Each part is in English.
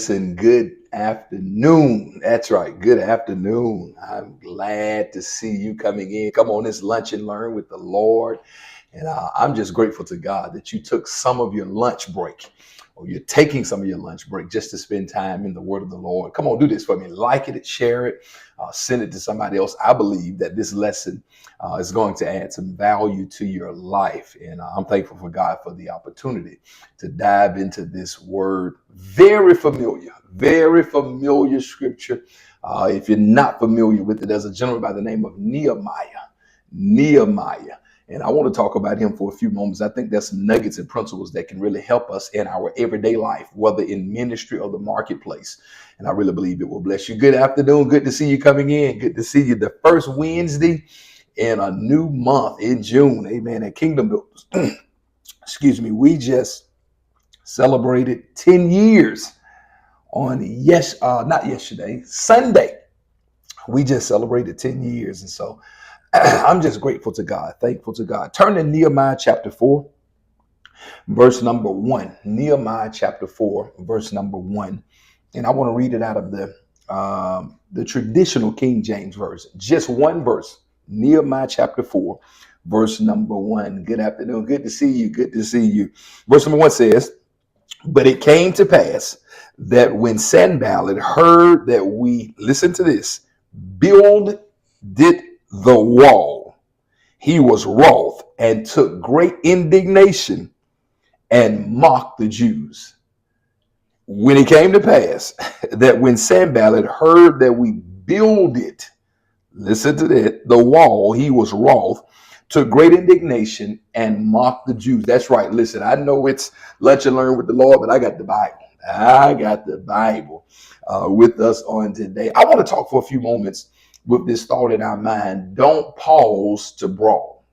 Listen, good afternoon. That's right. Good afternoon. I'm glad to see you coming in. Come on, this lunch and learn with the Lord. And I'm just grateful to God that you took some of your lunch break, or you're taking some of your lunch break just to spend time in the word of the Lord. Come on, do this for me. Like it, share it, send it to somebody else. I believe that this lesson is going to add some value to your life. And I'm thankful for God for the opportunity to dive into this word. Very familiar scripture. If you're not familiar with it, there's a gentleman by the name of Nehemiah. And I want to talk about him for a few moments. I think there's some nuggets and principles that can really help us in our everyday life, whether in ministry or the marketplace. And I really believe it will bless you. Good afternoon. Good to see you coming in. Good to see you the first Wednesday in a new month in June. Amen. At Kingdom Builders. Excuse me. We just celebrated 10 years on not yesterday, Sunday. We just celebrated 10 years. And so I'm just grateful to God, thankful to God. Turn to Nehemiah chapter 4, verse number 1. Nehemiah chapter 4, verse number 1. And I want to read it out of the traditional King James version. Just one verse. Nehemiah chapter 4, verse number 1. Good afternoon. Good to see you. Good to see you. Verse number 1 says, "But it came to pass that when Sanballat heard that we," listen to this, "builded the wall, he was wroth and took great indignation and mocked the Jews. When it came to pass that when Sanballat heard that we builded," listen to that, "the wall, he was wroth, took great indignation and mocked the Jews." That's right. Listen, I know it's lunch and learn with the Lord, but I got the Bible. I got the Bible with us on today. I want to talk for a few moments with this thought in our mind. Don't pause to brawl.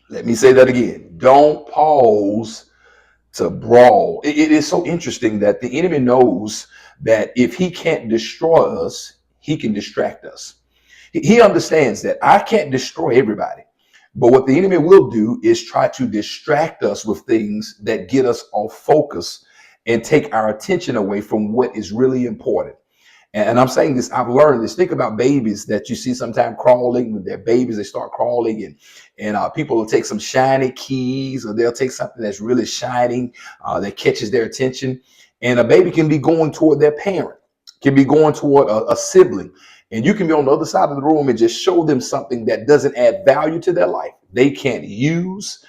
Let me say that again. Don't pause to brawl. It is so interesting that the enemy knows that if he can't destroy us, he can distract us. He understands that I can't destroy everybody. But what the enemy will do is try to distract us with things that get us off focus and take our attention away from what is really important. And I'm saying this, I've learned this. Think about babies that you see sometimes crawling. When they're babies, they start crawling, and people will take some shiny keys, or they'll take something that's really shining that catches their attention. And a baby can be going toward their parent, can be going toward a sibling. And you can be on the other side of the room and just show them something that doesn't add value to their life. They can't use,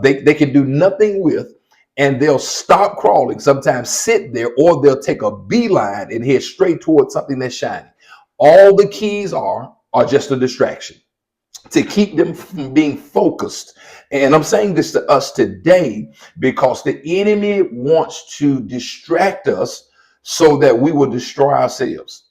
they can do nothing with. And they'll stop crawling, sometimes sit there, or they'll take a beeline and head straight towards something that's shining. All the keys are just a distraction to keep them from being focused. And I'm saying this to us today because the enemy wants to distract us so that we will destroy ourselves.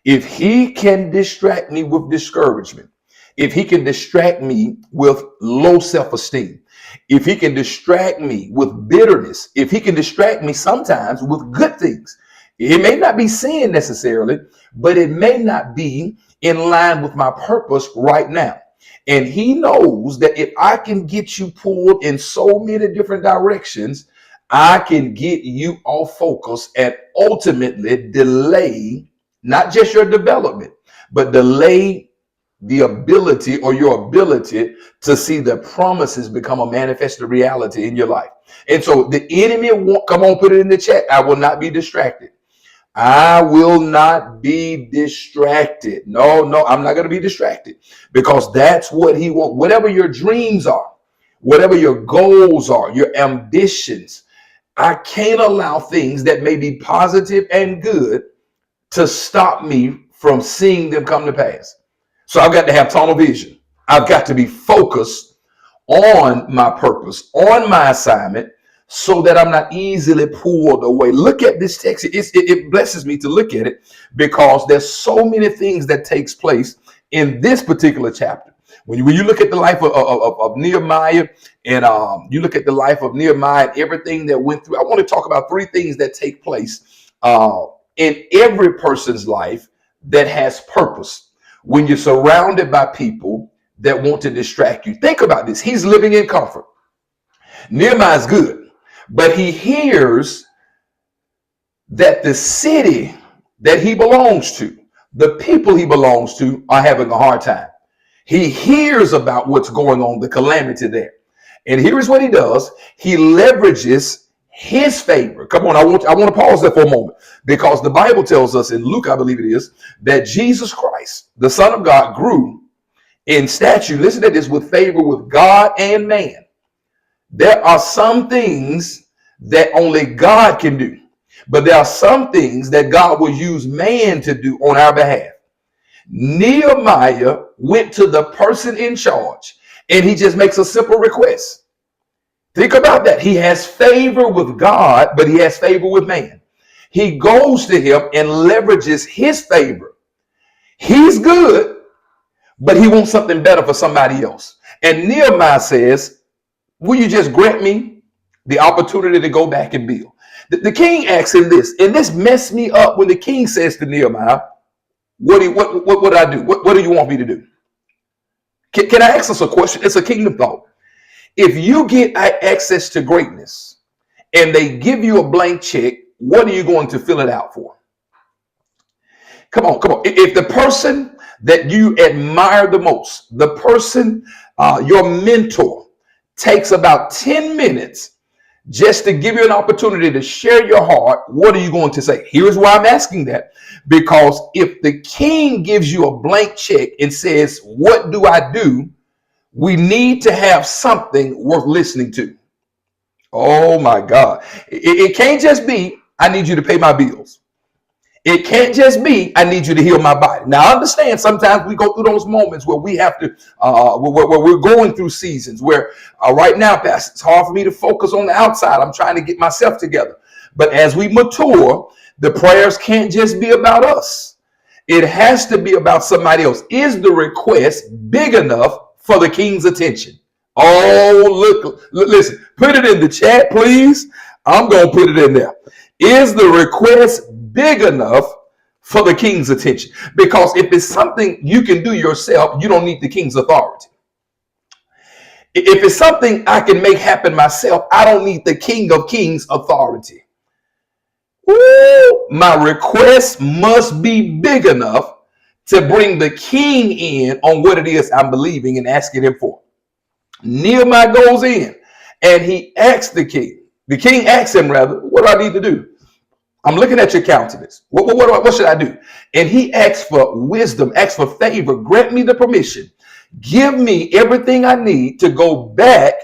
If he can distract me with discouragement, if he can distract me with low self-esteem, if he can distract me with bitterness, if he can distract me sometimes with good things, it may not be sin necessarily, but it may not be in line with my purpose right now. And he knows that if I can get you pulled in so many different directions, I can get you off focus and ultimately delay not just your development, but delay the ability or your ability to see the promises become a manifested reality in your life. And so the enemy won't, come on, put it in the chat. I will not be distracted. I will not be distracted. No, I'm not going to be distracted, because that's what he wants. Whatever your dreams are, whatever your goals are, your ambitions, I can't allow things that may be positive and good to stop me from seeing them come to pass. So I've got to have tunnel vision. I've got to be focused on my purpose, on my assignment, so that I'm not easily pulled away. Look at this text. It blesses me to look at it, because there's so many things that takes place in this particular chapter. When you look at the life of Nehemiah, and you look at the life of Nehemiah and everything that went through, I want to talk about three things that take place in every person's life that has purpose. When you're surrounded by people that want to distract you. Think about this. He's living in comfort. Nehemiah's good, but he hears that the city that he belongs to, the people he belongs to, are having a hard time. He hears about what's going on, the calamity there. And here's what he does. He leverages his favor. Come on, I want to pause there for a moment, because the Bible tells us in Luke, I believe it is, that Jesus Christ, the Son of God, grew in stature, listen to this, with favor with God and man. There are some things that only God can do, but there are some things that God will use man to do on our behalf. Nehemiah went to the person in charge and he just makes a simple request. Think about that. He has favor with God, but he has favor with man. He goes to him and leverages his favor. He's good, but he wants something better for somebody else. And Nehemiah says, will you just grant me the opportunity to go back and build? The king asks him this, and this messed me up when the king says to Nehemiah, what would I do? What do you want me to do? Can I ask us a question? It's a kingdom thought. If you get access to greatness and they give you a blank check, what are you going to fill it out for? Come on. If the person that you admire the most, the person, your mentor, takes about 10 minutes just to give you an opportunity to share your heart, what are you going to say? Here's why I'm asking that. Because if the king gives you a blank check and says, what do I do? We need to have something worth listening to. Oh my God. It can't just be, I need you to pay my bills. It can't just be, I need you to heal my body. Now, I understand sometimes we go through those moments where we have to, where we're going through seasons where right now, Pastor, it's hard for me to focus on the outside. I'm trying to get myself together. But as we mature, the prayers can't just be about us. It has to be about somebody else. Is the request big enough for the king's attention? Oh, look, listen, put it in the chat, please. I'm going to put it in there. Is the request big enough for the king's attention? Because if it's something you can do yourself, you don't need the king's authority. If it's something I can make happen myself, I don't need the King of Kings authority. Ooh, my request must be big enough to bring the king in on what it is I'm believing and asking him for. Nehemiah goes in and he asks the king. The king asks him, rather, what do I need to do? I'm looking at your countenance. What should I do? And he asks for wisdom, asks for favor. Grant me the permission. Give me everything I need to go back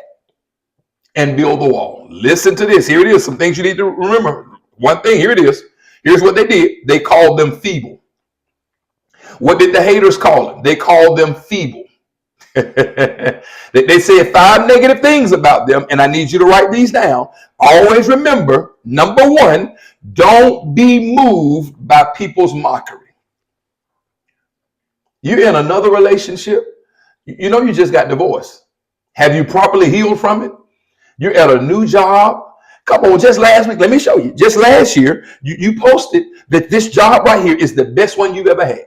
and build the wall. Listen to this. Here it is. Some things you need to remember. One thing, here it is. Here's what they did. They called them feeble. What did the haters call them? They called them feeble. They said 5 negative things about them, and I need you to write these down. Always remember, number 1, don't be moved by people's mockery. You're in another relationship. You know you just got divorced. Have you properly healed from it? You're at a new job. Come on, just last week, let me show you. Just last year, you posted that this job right here is the best one you've ever had.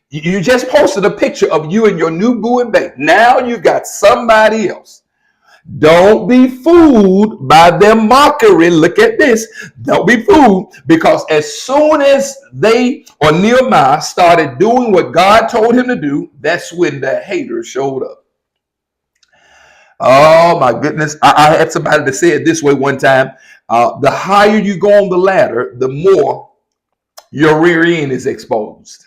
You just posted a picture of you and your new boo and babe. Now you got somebody else. Don't be fooled by their mockery. Look at this. Don't be fooled, because as soon as they or Nehemiah started doing what God told him to do, that's when the haters showed up. Oh my goodness. I had somebody that said it this way one time. The higher you go on the ladder, the more your rear end is exposed.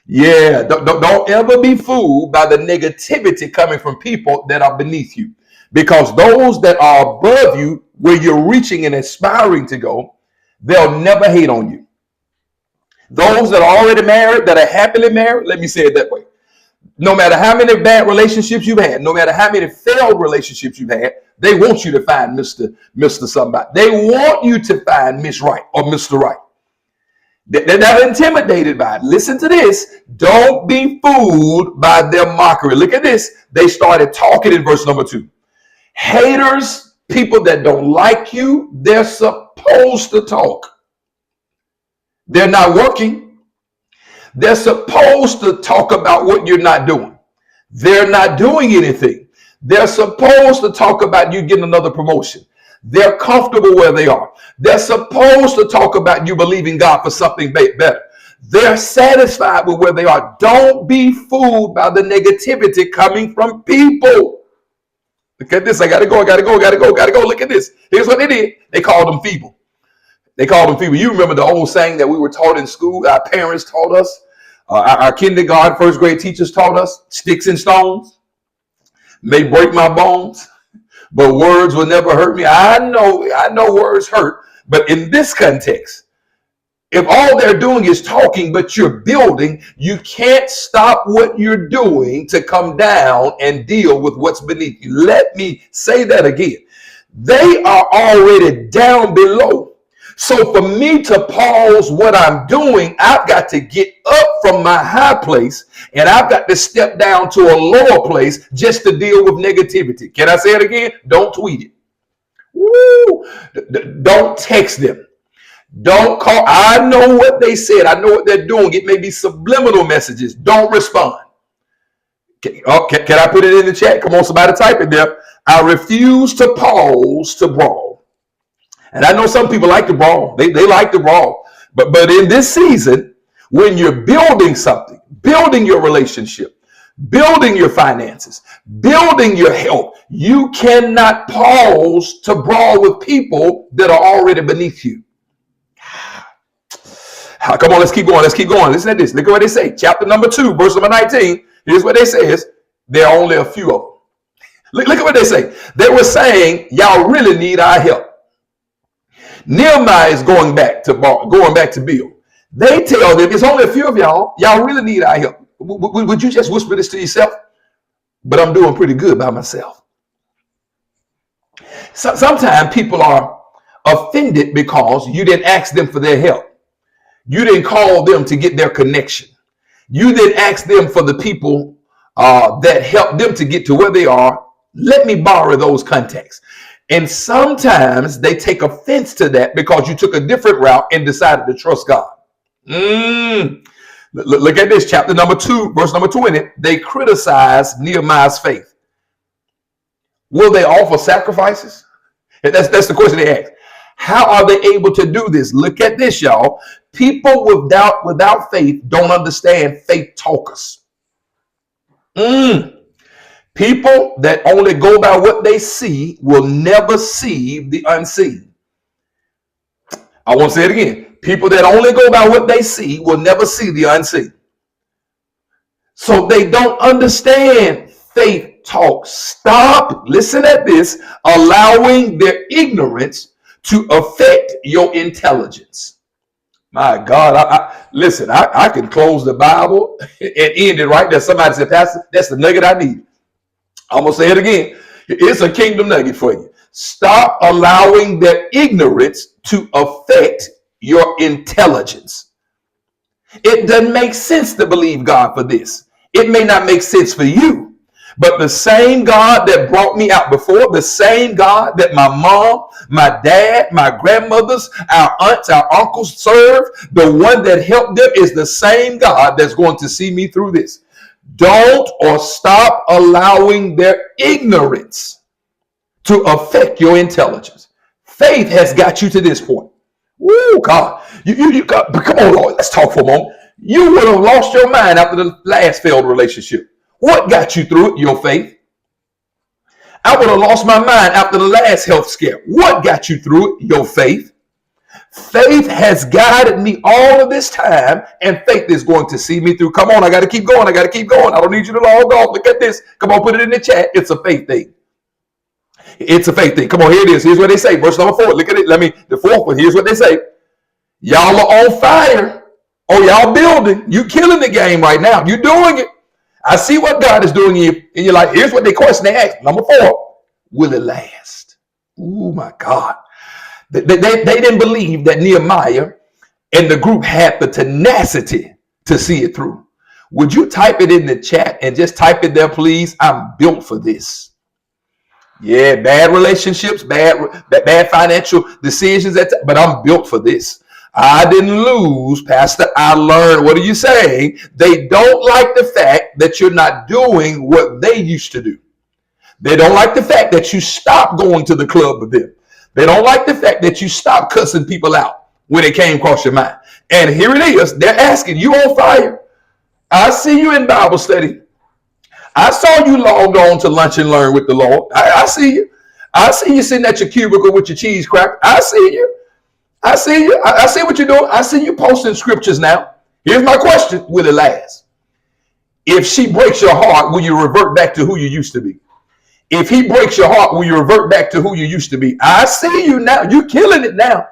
Yeah, don't ever be fooled by the negativity coming from people that are beneath you, because those that are above you, where you're reaching and aspiring to go, they'll never hate on you. Those that are already married, that are happily married, let me say it that way. No matter how many bad relationships you've had, no matter how many failed relationships you've had, they want you to find Mr. Somebody. They want you to find Miss Right or Mr. Right. They're not intimidated by it. Listen to this. Don't be fooled by their mockery. Look at this. They started talking in verse number 2. Haters, people that don't like you, they're supposed to talk. They're not working. They're supposed to talk about what you're not doing. They're not doing anything. They're supposed to talk about you getting another promotion. They're comfortable where they are. They're supposed to talk about you believing God for something better. They're satisfied with where they are. Don't be fooled by the negativity coming from people. Look at this. I gotta go. Look at this. Here's what they did. They called them feeble. You remember the old saying that we were taught in school? Our parents taught us. Our kindergarten, first grade teachers taught us. Sticks and stones may break my bones, but words will never hurt me. I know words hurt, but in this context, if all they're doing is talking, but you're building, you can't stop what you're doing to come down and deal with what's beneath you. Let me say that again. They are already down below. So for me to pause what I'm doing, I've got to get up from my high place and I've got to step down to a lower place just to deal with negativity. Can I say it again? Don't tweet it. Woo! Don't text them. Don't call. I know what they said. I know what they're doing. It may be subliminal messages. Don't respond. Can I put it in the chat? Come on, somebody type it there. I refuse to pause to brawl. And I know some people like to brawl. They like to brawl. But in this season, when you're building something, building your relationship, building your finances, building your health, you cannot pause to brawl with people that are already beneath you. Come on, let's keep going. Listen to this. Look at what they say. Chapter number 2, verse number 19. Here's what they say. There are only a few of them. Look at what they say. They were saying, y'all really need our help. Nehemiah is going back to build. They tell them, it's only a few of y'all. Y'all really need our help. Would you just whisper this to yourself? But I'm doing pretty good by myself. Sometimes people are offended because you didn't ask them for their help. You didn't call them to get their connection. You didn't ask them for the people that helped them to get to where they are. Let me borrow those contacts. And sometimes they take offense to that because you took a different route and decided to trust God. Look at this, chapter number 2, verse number 20. They criticize Nehemiah's faith. Will they offer sacrifices? That's the question they ask. How are they able to do this? Look at this, y'all. People without faith don't understand faith talkers. People that only go by what they see will never see the unseen. I want to say it again. People that only go by what they see will never see the unseen. So they don't understand faith talk. Stop, listen at this, allowing their ignorance to affect your intelligence. My God, listen, I can close the Bible and end it right there. Somebody said, Pastor, that's the nugget I need. I'm going to say it again. It's a kingdom nugget for you. Stop allowing their ignorance to affect your intelligence. It doesn't make sense to believe God for this. It may not make sense for you. But the same God that brought me out before, the same God that my mom, my dad, my grandmothers, our aunts, our uncles served, the one that helped them is the same God that's going to see me through this. Don't or stop allowing their ignorance to affect your intelligence. Faith has got you to this point. Woo, God. You got, come on, Lord, let's talk for a moment. You would have lost your mind after the last failed relationship. What got you through it? Your faith. I would have lost my mind after the last health scare. What got you through it? Your faith. Faith has guided me all of this time, and faith is going to see me through. Come on, I got to keep going. I don't need you to log off. Look at this. Come on, put it in the chat. It's a faith thing. It's a faith thing. Come on, here it is. Here's what they say. Verse number 4. Look at it. The fourth one. Here's what they say. Y'all are on fire. Oh, y'all building. You killing the game right now. You doing it. I see what God is doing in your life. Here's what they ask. Number 4, will it last? Oh my God. They didn't believe that Nehemiah and the group had the tenacity to see it through. Would you type it in the chat and just type it there, please? I'm built for this. Yeah, bad relationships, bad financial decisions, but I'm built for this. I didn't lose, Pastor. I learned. What are you saying? They don't like the fact that you're not doing what they used to do. They don't like the fact that you stopped going to the club with them. They don't like the fact that you stopped cussing people out when it came across your mind. And here it is. They're asking, you on fire? I see you in Bible study. I saw you logged on to Lunch and Learn with the Lord. I see you. I see you sitting at your cubicle with your cheese cracker. I see you. I see you. I see what you're doing. I see you posting scriptures now. Here's my question. Will it last? If she breaks your heart, will you revert back to who you used to be? If he breaks your heart, will you revert back to who you used to be? I see you now. You're killing it now.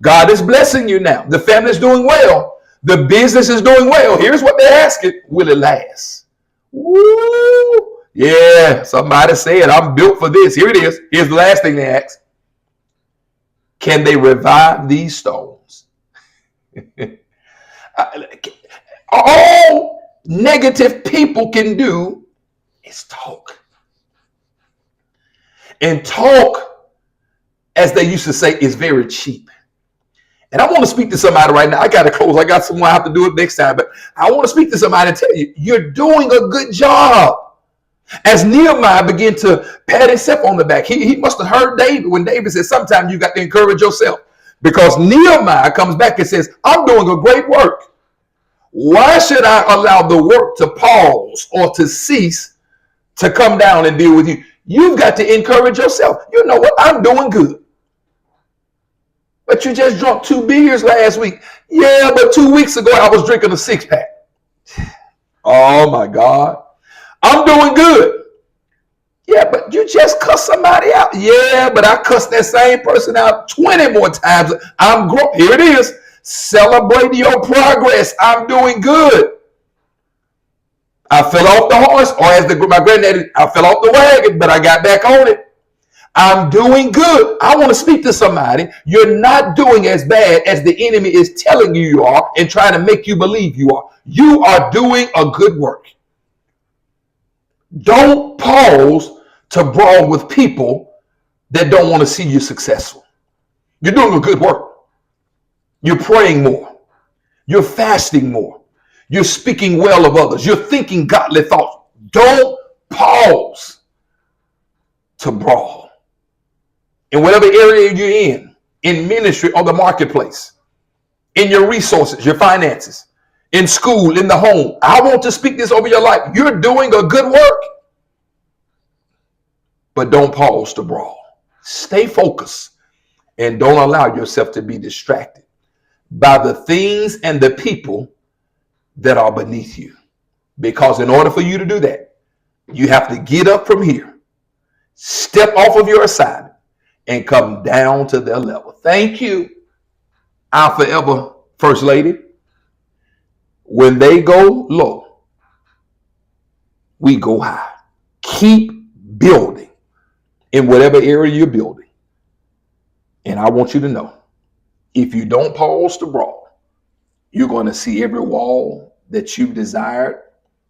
God is blessing you now. The family's doing well. The business is doing well. Here's what they're asking. Will it last? Woo! Yeah, somebody said, I'm built for this. Here it is. Here's the last thing they ask. Can they revive these stones? All negative people can do is talk. And talk, as they used to say, is very cheap. And I want to speak to somebody right now. I got to close. I got someone I have to do it next time. But I want to speak to somebody and tell you, you're doing a good job. As Nehemiah began to pat himself on the back, he must have heard David when David said, sometimes you got to encourage yourself. Because Nehemiah comes back and says, I'm doing a great work. Why should I allow the work to pause or to cease to come down and deal with you? You've got to encourage yourself. You know what? I'm doing good. But you just drunk 2 beers last week. Yeah, but 2 weeks ago I was drinking a 6-pack. Oh my God. I'm doing good. Yeah, but you just cussed somebody out. Yeah, but I cussed that same person out 20 more times. I'm growing. Here it is. Celebrate your progress. I'm doing good. I fell off the horse, or as my granddaddy, I fell off the wagon, but I got back on it. I'm doing good. I want to speak to somebody. You're not doing as bad as the enemy is telling you you are and trying to make you believe you are. You are doing a good work. Don't pause to brawl with people that don't want to see you successful. You're doing a good work. You're praying more. You're fasting more. You're speaking well of others. You're thinking godly thoughts. Don't pause to brawl. In whatever area you're in ministry or the marketplace, in your resources, your finances, in school, in the home. I want to speak this over your life. You're doing a good work. But don't pause to brawl. Stay focused and don't allow yourself to be distracted by the things and the people that are beneath you. Because in order for you to do that, you have to get up from here, step off of your assignment, and come down to their level. Thank you, our forever First Lady. When they go low, we go high. Keep building in whatever area you're building. And I want you to know, if you don't pause to brawl, you're going to see every wall that you've desired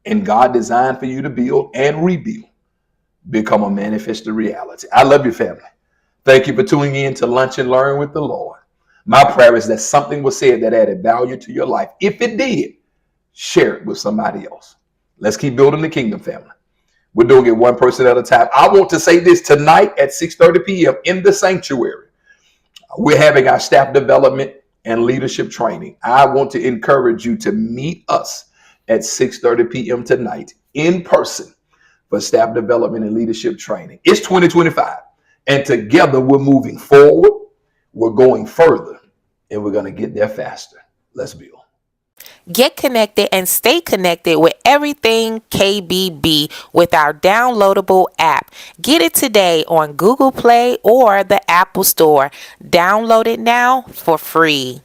and God designed for you to build and rebuild become a manifested reality. I love your family. Thank you for tuning in to Lunch and Learn with the Lord. My prayer is that something was said that added value to your life. If it did, share it with somebody else. Let's keep building the kingdom, family. We're doing it one person at a time. I want to say this tonight at 6:30 p.m. in the sanctuary. We're having our staff development and leadership training. I want to encourage you to meet us at 6:30 p.m. tonight in person for staff development and leadership training. It's 2025. And together we're moving forward, we're going further, and we're going to get there faster. Let's build. Get connected and stay connected with everything KBB with our downloadable app. Get it today on Google Play or the Apple Store. Download it now for free.